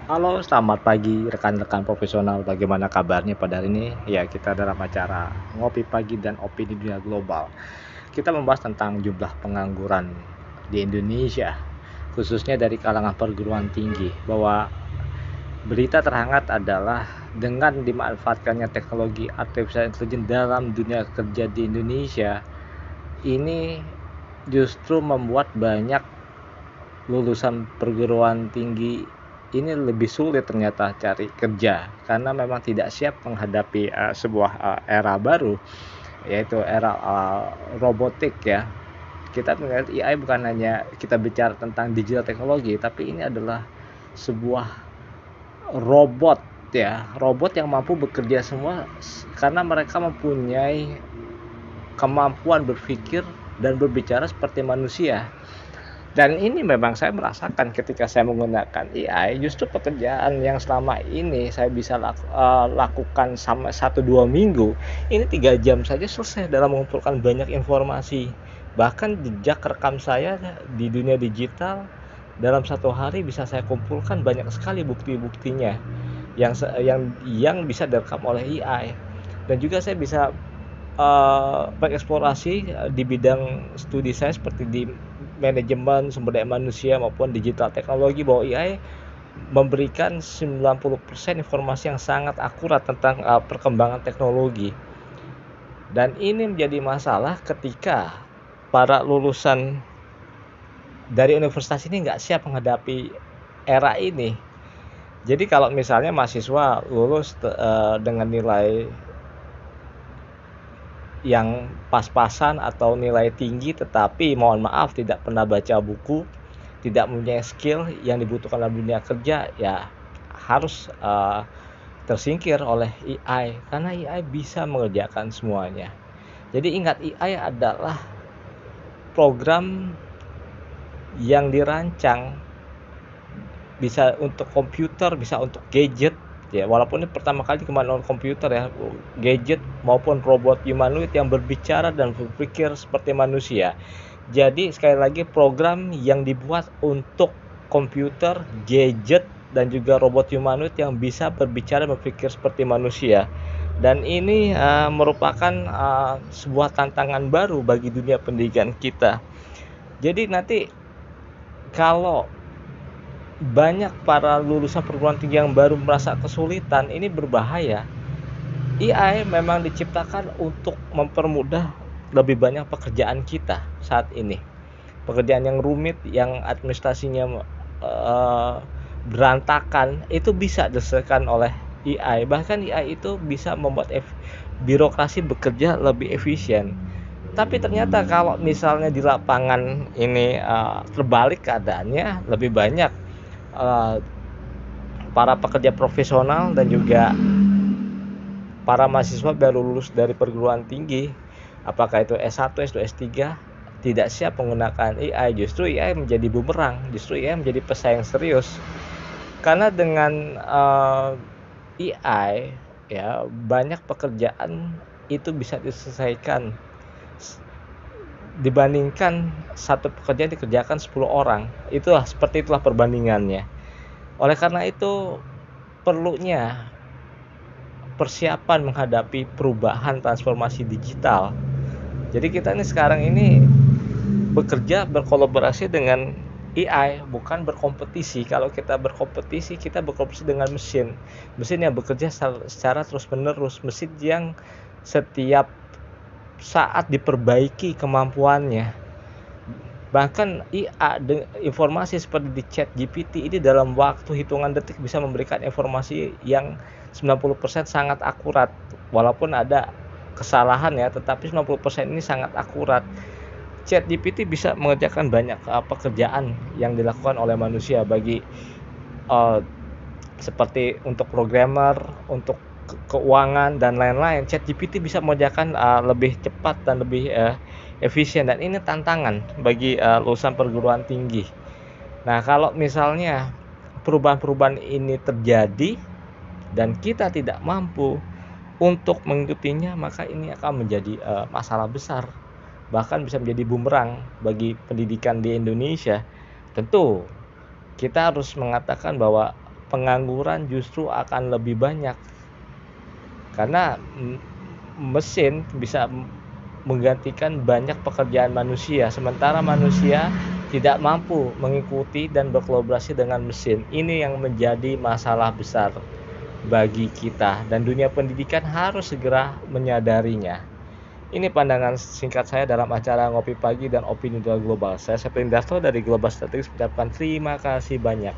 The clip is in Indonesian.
Halo, selamat pagi rekan-rekan profesional. Bagaimana kabarnya pada hari ini? Ya, kita dalam acara Ngopi Pagi dan Opini Dunia Global. Kita membahas tentang jumlah pengangguran di Indonesia, khususnya dari kalangan perguruan tinggi, bahwa berita terhangat adalah dengan dimanfaatkannya teknologi artificial intelligence dalam dunia kerja di Indonesia, ini justru membuat banyak lulusan perguruan tinggi ini lebih sulit ternyata cari kerja karena memang tidak siap menghadapi sebuah era baru, yaitu era robotik ya. Kita melihat AI bukan hanya kita bicara tentang digital teknologi, tapi ini adalah sebuah robot ya, robot yang mampu bekerja semua karena mereka mempunyai kemampuan berpikir dan berbicara seperti manusia. Dan ini memang saya merasakan ketika saya menggunakan AI, justru pekerjaan yang selama ini saya bisa lakukan sama 1-2 minggu, ini 3 jam saja selesai dalam mengumpulkan banyak informasi. Bahkan jejak rekam saya di dunia digital dalam 1 hari bisa saya kumpulkan banyak sekali bukti-buktinya yang bisa direkam oleh AI. Dan juga saya bisa mengeksplorasi di bidang studi saya seperti di manajemen sumber daya manusia maupun digital teknologi, bahwa AI memberikan 90% informasi yang sangat akurat tentang perkembangan teknologi. Dan ini menjadi masalah ketika para lulusan dari universitas ini nggak siap menghadapi era ini. Jadi kalau misalnya mahasiswa lulus dengan nilai yang pas-pasan atau nilai tinggi tetapi mohon maaf tidak pernah baca buku, tidak mempunyai skill yang dibutuhkan dalam dunia kerja, ya harus tersingkir oleh AI karena AI bisa mengerjakan semuanya. Jadi ingat, AI adalah program yang dirancang bisa untuk komputer, bisa untuk gadget ya, walaupun ini pertama kali kemana komputer ya, gadget maupun robot humanoid yang berbicara dan berpikir seperti manusia. Jadi sekali lagi, program yang dibuat untuk komputer, gadget dan juga robot humanoid yang bisa berbicara dan berpikir seperti manusia. Dan ini merupakan sebuah tantangan baru bagi dunia pendidikan kita. Jadi nanti kalau banyak para lulusan perguruan tinggi yang baru merasa kesulitan, ini berbahaya. AI memang diciptakan untuk mempermudah lebih banyak pekerjaan kita saat ini. Pekerjaan yang rumit, yang administrasinya berantakan, itu bisa diselesaikan oleh AI. Bahkan AI itu bisa membuat birokrasi bekerja lebih efisien. Tapi ternyata kalau misalnya di lapangan ini terbalik keadaannya, lebih banyak uh, para pekerja profesional dan juga para mahasiswa baru lulus dari perguruan tinggi, apakah itu S1, S2, S3, tidak siap menggunakan AI. Justru AI menjadi bumerang, justru AI menjadi pesaing serius. Karena dengan AI ya, banyak pekerjaan itu bisa diselesaikan dibandingkan satu pekerjaan dikerjakan 10 orang. Seperti itulah perbandingannya. Oleh karena itu perlunya persiapan menghadapi perubahan transformasi digital. Jadi kita ini sekarang ini bekerja berkolaborasi dengan AI, bukan berkompetisi. Kalau kita berkompetisi, kita berkompetisi dengan mesin. Mesin yang bekerja secara terus-menerus, mesin yang setiap saat diperbaiki kemampuannya. Bahkan IA informasi seperti di chat GPT ini dalam waktu hitungan detik bisa memberikan informasi yang 90% sangat akurat. Walaupun ada kesalahan ya, tetapi 90% ini sangat akurat. Chat GPT bisa mengerjakan banyak pekerjaan yang dilakukan oleh manusia bagi uh, seperti untuk programmer, untuk keuangan dan lain-lain. ChatGPT bisa mengerjakan lebih cepat dan lebih efisien, dan ini tantangan bagi lulusan perguruan tinggi. Nah, kalau misalnya perubahan-perubahan ini terjadi dan kita tidak mampu untuk mengikutinya, maka ini akan menjadi masalah besar, bahkan bisa menjadi bumerang bagi pendidikan di Indonesia. Tentu kita harus mengatakan bahwa pengangguran justru akan lebih banyak. Karena mesin bisa menggantikan banyak pekerjaan manusia, sementara manusia tidak mampu mengikuti dan berkolaborasi dengan mesin. Ini yang menjadi masalah besar bagi kita, dan dunia pendidikan harus segera menyadarinya. Ini pandangan singkat saya dalam acara Ngopi Pagi dan Opini Global. Saya Septian Darto dari Global Strategies mengucapkan terima kasih banyak.